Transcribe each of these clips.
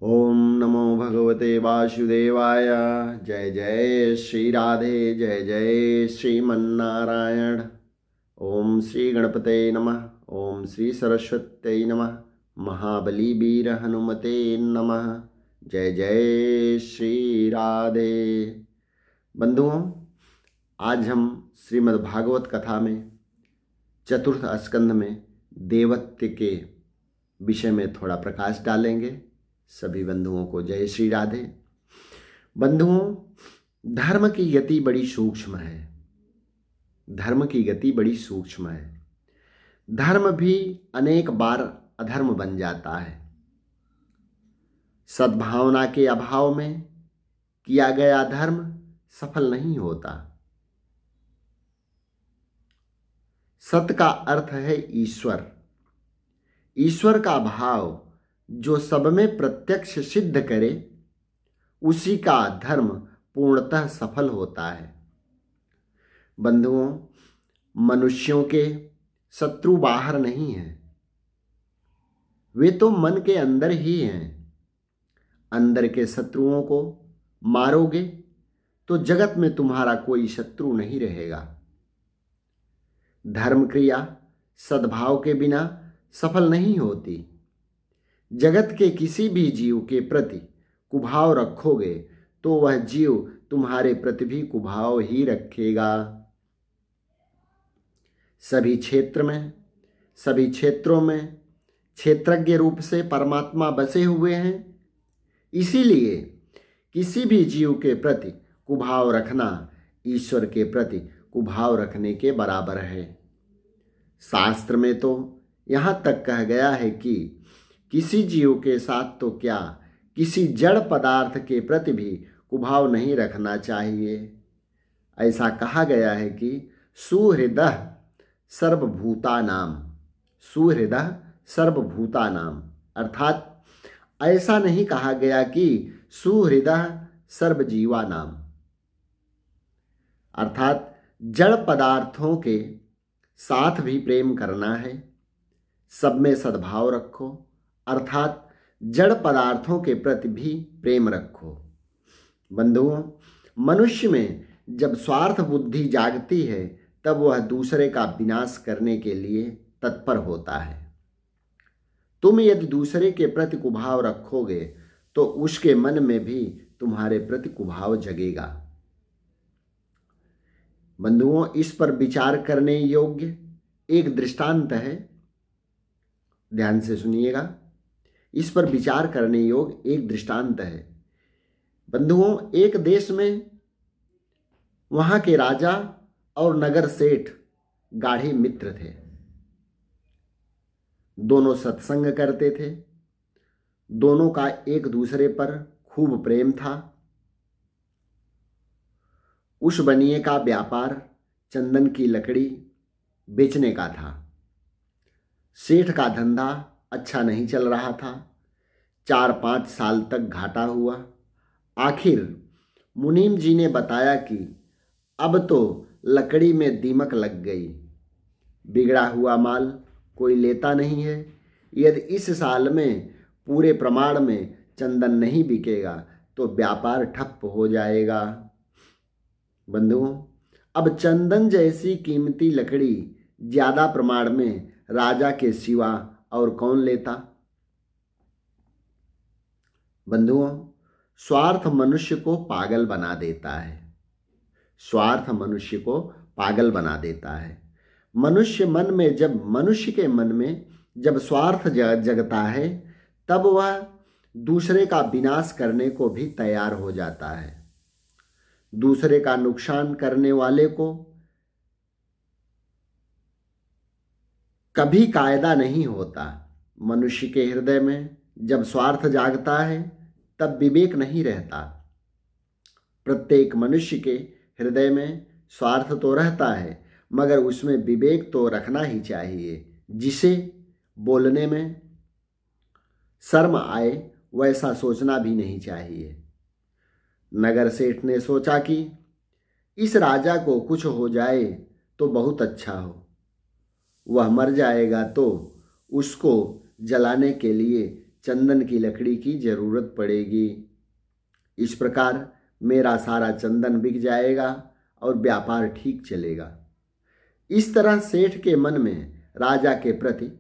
ओम नमो भगवते वासुदेवाय। जय जय श्री राधे, जय जय श्रीमन्नारायण। ओम श्री गणपते नमः। ओम श्री सरस्वत्यै नमः। महाबली वीर हनुमते नमः। जय जय श्री राधे। बंधुओं, आज हम श्रीमद् भागवत कथा में चतुर्थ स्कंध में देवत्व के विषय में थोड़ा प्रकाश डालेंगे। सभी बंधुओं को जय श्री राधे। बंधुओं, धर्म की गति बड़ी सूक्ष्म है। धर्म की गति बड़ी सूक्ष्म है। धर्म भी अनेक बार अधर्म बन जाता है। सद्भावना के अभाव में किया गया धर्म सफल नहीं होता। सत का अर्थ है ईश्वर। ईश्वर का भाव जो सब में प्रत्यक्ष सिद्ध करे, उसी का धर्म पूर्णतः सफल होता है। बंधुओं, मनुष्यों के शत्रु बाहर नहीं हैं, वे तो मन के अंदर ही हैं। अंदर के शत्रुओं को मारोगे तो जगत में तुम्हारा कोई शत्रु नहीं रहेगा। धर्म क्रिया सद्भाव के बिना सफल नहीं होती। जगत के किसी भी जीव के प्रति कुभाव रखोगे तो वह जीव तुम्हारे प्रति भी कुभाव ही रखेगा। सभी क्षेत्रों में क्षेत्रज्ञ रूप से परमात्मा बसे हुए हैं। इसीलिए किसी भी जीव के प्रति कुभाव रखना ईश्वर के प्रति कुभाव रखने के बराबर है। शास्त्र में तो यहाँ तक कहा गया है कि किसी जीव के साथ तो क्या, किसी जड़ पदार्थ के प्रति भी कुभाव नहीं रखना चाहिए। ऐसा कहा गया है कि सुहृदः सर्वभूतानां, सुहृदः सर्वभूतानां, अर्थात ऐसा नहीं कहा गया कि सुहृदः सर्वजीवानां, अर्थात जड़ पदार्थों के साथ भी प्रेम करना है। सब में सद्भाव रखो, अर्थात जड़ पदार्थों के प्रति भी प्रेम रखो। बंधुओं, मनुष्य में जब स्वार्थ बुद्धि जागती है तब वह दूसरे का विनाश करने के लिए तत्पर होता है। तुम यदि दूसरे के प्रति कुभाव रखोगे तो उसके मन में भी तुम्हारे प्रति कुभाव जगेगा। बंधुओं, इस पर विचार करने योग्य एक दृष्टांत है। ध्यान से सुनिएगा। इस पर विचार करने योग्य एक दृष्टांत है। बंधुओं, एक देश में वहां के राजा और नगर सेठ गाढ़े मित्र थे। दोनों सत्संग करते थे। दोनों का एक दूसरे पर खूब प्रेम था। उस बनिए का व्यापार चंदन की लकड़ी बेचने का था। सेठ का धंधा अच्छा नहीं चल रहा था। 4-5 साल तक घाटा हुआ। आखिर मुनीम जी ने बताया कि अब तो लकड़ी में दीमक लग गई। बिगड़ा हुआ माल कोई लेता नहीं है। यदि इस साल में पूरे प्रमाण में चंदन नहीं बिकेगा तो व्यापार ठप हो जाएगा। बंधुओं, अब चंदन जैसी कीमती लकड़ी ज्यादा प्रमाण में राजा के सिवा और कौन लेता। बंधुओं, स्वार्थ मनुष्य को पागल बना देता है। स्वार्थ मनुष्य को पागल बना देता है। मनुष्य के मन में जब स्वार्थ जगता है तब वह दूसरे का विनाश करने को भी तैयार हो जाता है। दूसरे का नुकसान करने वाले को कभी कायदा नहीं होता। मनुष्य के हृदय में जब स्वार्थ जागता है तब विवेक नहीं रहता। प्रत्येक मनुष्य के हृदय में स्वार्थ तो रहता है, मगर उसमें विवेक तो रखना ही चाहिए। जिसे बोलने में शर्म आए वैसा सोचना भी नहीं चाहिए। नगर सेठ ने सोचा कि इस राजा को कुछ हो जाए तो बहुत अच्छा हो। वह मर जाएगा तो उसको जलाने के लिए चंदन की लकड़ी की जरूरत पड़ेगी। इस प्रकार मेरा सारा चंदन बिक जाएगा और व्यापार ठीक चलेगा। इस तरह सेठ के मन में राजा के प्रति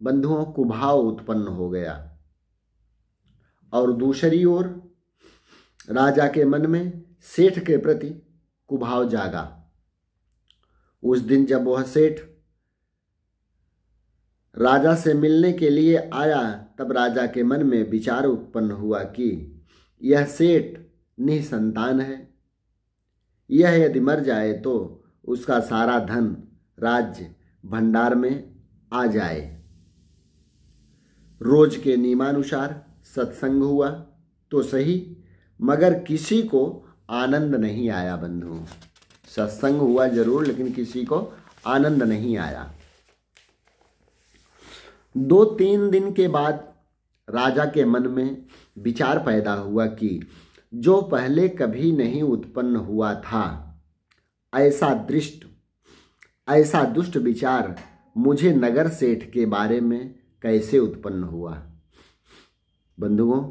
बंधुओं कुभाव उत्पन्न हो गया और दूसरी ओर राजा के मन में सेठ के प्रति कुभाव जागा। उस दिन जब वह सेठ राजा से मिलने के लिए आया तब राजा के मन में विचार उत्पन्न हुआ कि यह सेठ निसंतान है। यह यदि मर जाए तो उसका सारा धन राज्य भंडार में आ जाए। रोज के नियमानुसार सत्संग हुआ तो सही, मगर किसी को आनंद नहीं आया बंधु। सत्संग हुआ जरूर, लेकिन किसी को आनंद नहीं आया। 2-3 दिन के बाद राजा के मन में विचार पैदा हुआ कि जो पहले कभी नहीं उत्पन्न हुआ था, ऐसा दुष्ट विचार मुझे नगर सेठ के बारे में कैसे उत्पन्न हुआ। बंधुओं,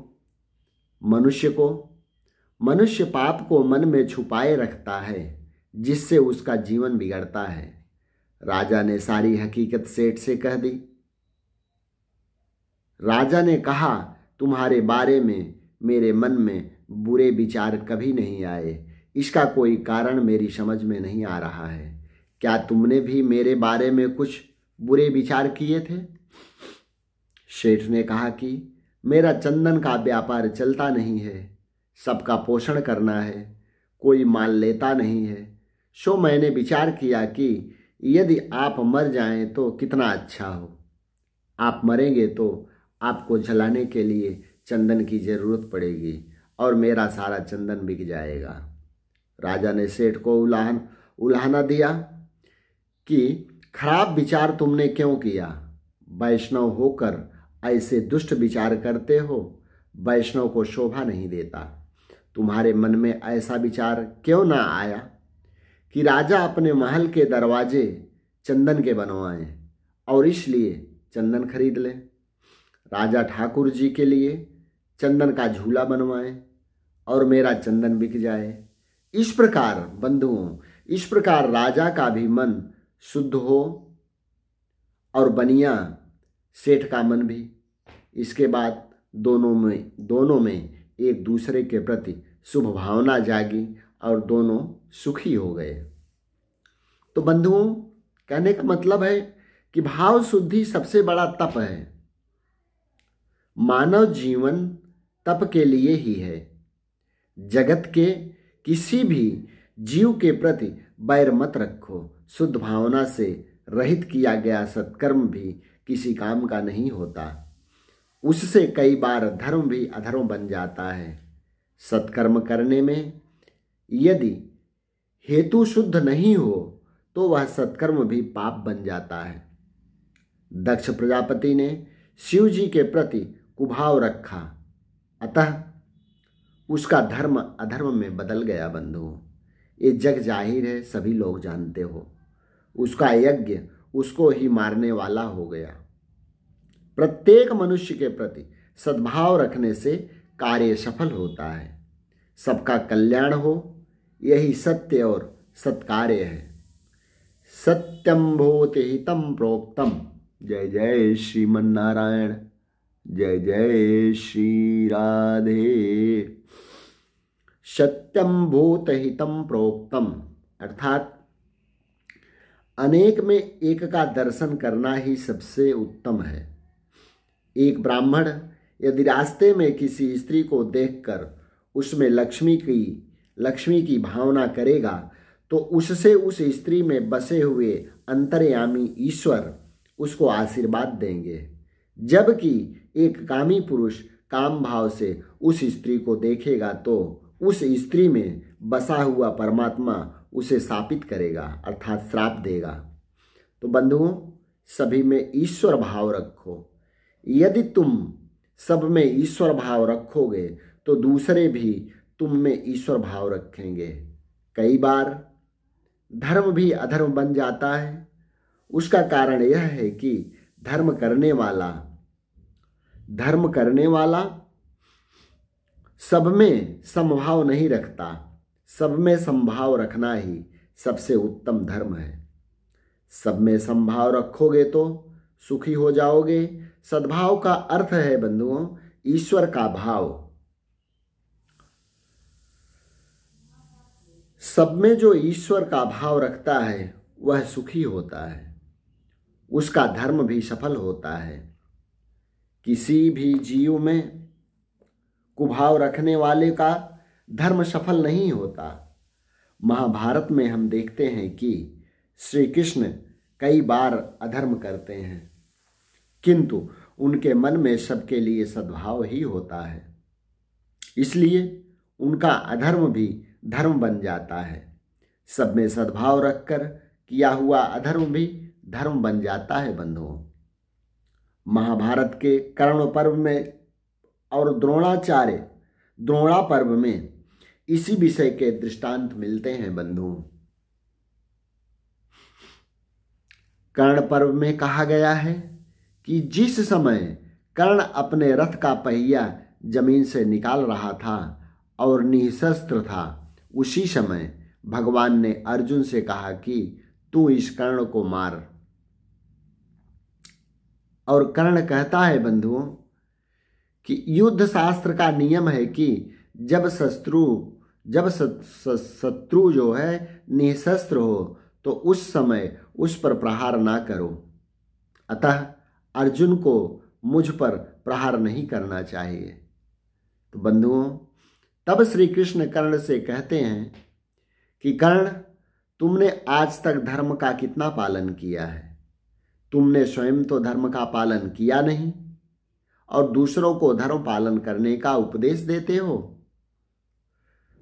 मनुष्य पाप को मन में छुपाए रखता है, जिससे उसका जीवन बिगड़ता है। राजा ने सारी हकीकत सेठ से कह दी। राजा ने कहा, तुम्हारे बारे में मेरे मन में बुरे विचार कभी नहीं आए। इसका कोई कारण मेरी समझ में नहीं आ रहा है। क्या तुमने भी मेरे बारे में कुछ बुरे विचार किए थे? सेठ ने कहा कि मेरा चंदन का व्यापार चलता नहीं है, सबका पोषण करना है, कोई माल लेता नहीं है। सो मैंने विचार किया कि यदि आप मर जाएं तो कितना अच्छा हो। आप मरेंगे तो आपको जलाने के लिए चंदन की जरूरत पड़ेगी और मेरा सारा चंदन बिक जाएगा। राजा ने सेठ को उलाहना दिया कि खराब विचार तुमने क्यों किया? वैष्णव होकर ऐसे दुष्ट विचार करते हो, वैष्णव को शोभा नहीं देता। तुम्हारे मन में ऐसा विचार क्यों ना आया कि राजा अपने महल के दरवाजे चंदन के बनवाएं और इसलिए चंदन खरीद लें। राजा ठाकुर जी के लिए चंदन का झूला बनवाएं और मेरा चंदन बिक जाए। इस प्रकार बंधुओं, इस प्रकार राजा का भी मन शुद्ध हो और बनिया सेठ का मन भी। इसके बाद दोनों में एक दूसरे के प्रति शुभ भावना जागी और दोनों सुखी हो गए। तो बंधुओं, कहने का मतलब है कि भाव शुद्धि सबसे बड़ा तप है। मानव जीवन तप के लिए ही है। जगत के किसी भी जीव के प्रति बैर मत रखो। शुद्ध भावना से रहित किया गया सत्कर्म भी किसी काम का नहीं होता। उससे कई बार धर्म भी अधर्म बन जाता है। सत्कर्म करने में यदि हेतु शुद्ध नहीं हो तो वह सत्कर्म भी पाप बन जाता है। दक्ष प्रजापति ने शिव जी के प्रति कुभाव रखा, अतः उसका धर्म अधर्म में बदल गया। बंधुओं, ये जग जाहिर है, सभी लोग जानते हो। उसका यज्ञ उसको ही मारने वाला हो गया। प्रत्येक मनुष्य के प्रति सद्भाव रखने से कार्य सफल होता है। सबका कल्याण हो, यही सत्य और सत्कार्य है। सत्यम भूत हितम प्रोक्तम। जय जय श्रीमन्नारायण। जय जय श्री राधे। सत्यम भूत हितम प्रोक्तम अर्थात अनेक में एक का दर्शन करना ही सबसे उत्तम है। एक ब्राह्मण यदि रास्ते में किसी स्त्री को देखकर उसमें लक्ष्मी की भावना करेगा तो उससे उस स्त्री में बसे हुए अंतर्यामी ईश्वर उसको आशीर्वाद देंगे। जबकि एक कामी पुरुष काम भाव से उस स्त्री को देखेगा तो उस स्त्री में बसा हुआ परमात्मा उसे शापित करेगा, अर्थात श्राप देगा। तो बंधुओं, सभी में ईश्वर भाव रखो। यदि तुम सब में ईश्वर भाव रखोगे तो दूसरे भी तुम में ईश्वर भाव रखेंगे। कई बार धर्म भी अधर्म बन जाता है। उसका कारण यह है कि धर्म करने वाला धर्म करने वाला सब में समभाव नहीं रखता, सब में समभाव रखना ही सबसे उत्तम धर्म है। सब में समभाव रखोगे तो सुखी हो जाओगे। सद्भाव का अर्थ है बंधुओं ईश्वर का भाव। सब में जो ईश्वर का भाव रखता है वह सुखी होता है, उसका धर्म भी सफल होता है। किसी भी जीव में कुभाव रखने वाले का धर्म सफल नहीं होता। महाभारत में हम देखते हैं कि श्री कृष्ण कई बार अधर्म करते हैं, किंतु उनके मन में सबके लिए सद्भाव ही होता है, इसलिए उनका अधर्म भी धर्म बन जाता है। सब में सद्भाव रखकर किया हुआ अधर्म भी धर्म बन जाता है बंधुओं। महाभारत के कर्ण पर्व में और द्रोणा पर्व में इसी विषय के दृष्टांत मिलते हैं बंधुओं। कर्ण पर्व में कहा गया है कि जिस समय कर्ण अपने रथ का पहिया जमीन से निकाल रहा था और निशस्त्र था, उसी समय भगवान ने अर्जुन से कहा कि तू इस कर्ण को मार। और कर्ण कहता है बंधुओं कि युद्ध शास्त्र का नियम है कि जब शत्रु जो है निशस्त्र हो तो उस समय उस पर प्रहार ना करो। अतः अर्जुन को मुझ पर प्रहार नहीं करना चाहिए। तो बंधुओं तब श्री कृष्ण कर्ण से कहते हैं कि कर्ण, तुमने आज तक धर्म का कितना पालन किया है? तुमने स्वयं तो धर्म का पालन किया नहीं और दूसरों को धर्म पालन करने का उपदेश देते हो।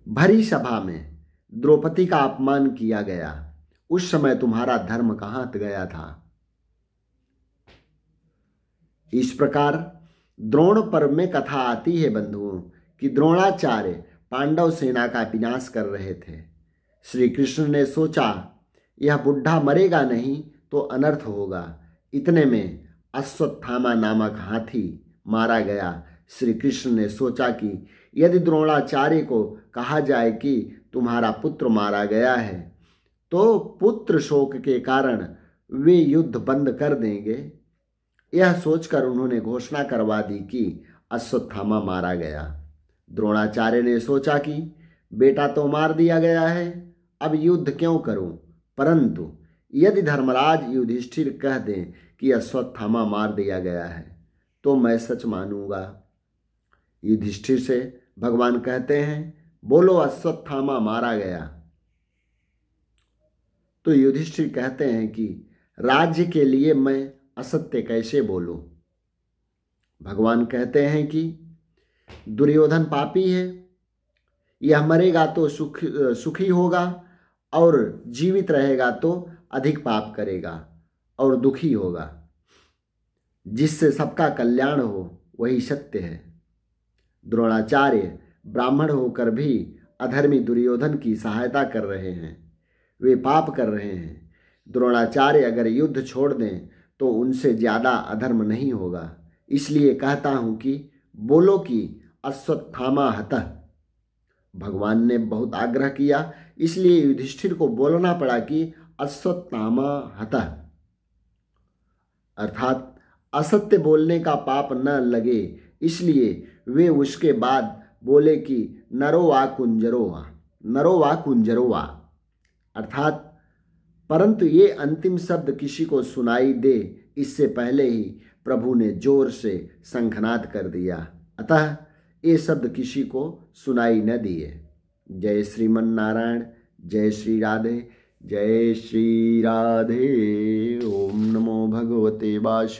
भरी सभा में द्रौपदी का अपमान किया गया, उस समय तुम्हारा धर्म कहाँ गया था? इस प्रकार द्रोण पर्व में कथा आती है बंधुओं कि द्रोणाचार्य पांडव सेना का विनाश कर रहे थे। श्री कृष्ण ने सोचा यह बुढ़ा मरेगा नहीं तो अनर्थ होगा। इतने में अश्वत्थामा नामक हाथी मारा गया। श्री कृष्ण ने सोचा कि यदि द्रोणाचार्य को कहा जाए कि तुम्हारा पुत्र मारा गया है तो पुत्र शोक के कारण वे युद्ध बंद कर देंगे। यह सोचकर उन्होंने घोषणा करवा दी कि अश्वत्थामा मारा गया। द्रोणाचार्य ने सोचा कि बेटा तो मार दिया गया है, अब युद्ध क्यों करूं? परंतु यदि धर्मराज युधिष्ठिर कह दें कि अश्वत्थामा मार दिया गया है तो मैं सच मानूंगा। युधिष्ठिर से भगवान कहते हैं बोलो अश्वत्थामा मारा गया। तो युधिष्ठिर कहते हैं कि राज्य के लिए मैं असत्य कैसे बोलूं? भगवान कहते हैं कि दुर्योधन पापी है, यह मरेगा तो सुखी होगा और जीवित रहेगा तो अधिक पाप करेगा और दुखी होगा। जिससे सबका कल्याण हो वही सत्य है। द्रोणाचार्य ब्राह्मण होकर भी अधर्मी दुर्योधन की सहायता कर रहे हैं, वे पाप कर रहे हैं। द्रोणाचार्य अगर युद्ध छोड़ दें तो उनसे ज़्यादा अधर्म नहीं होगा। इसलिए कहता हूँ कि बोलो कि अश्वत्थामा हतः। भगवान ने बहुत आग्रह किया, इसलिए युधिष्ठिर को बोलना पड़ा कि अश्वत्थामा हतः, अर्थात असत्य बोलने का पाप न लगे, इसलिए वे उसके बाद बोले कि नरो वा कुंजरो वा, अर्थात परंतु ये अंतिम शब्द किसी को सुनाई दे इससे पहले ही प्रभु ने जोर से शंखनाद कर दिया, अतः ये शब्द किसी को सुनाई न दिए। जय श्रीमन नारायण, जय श्री राधे, जय श्री राधे। ओम नमो भगवते वासुदेवाय।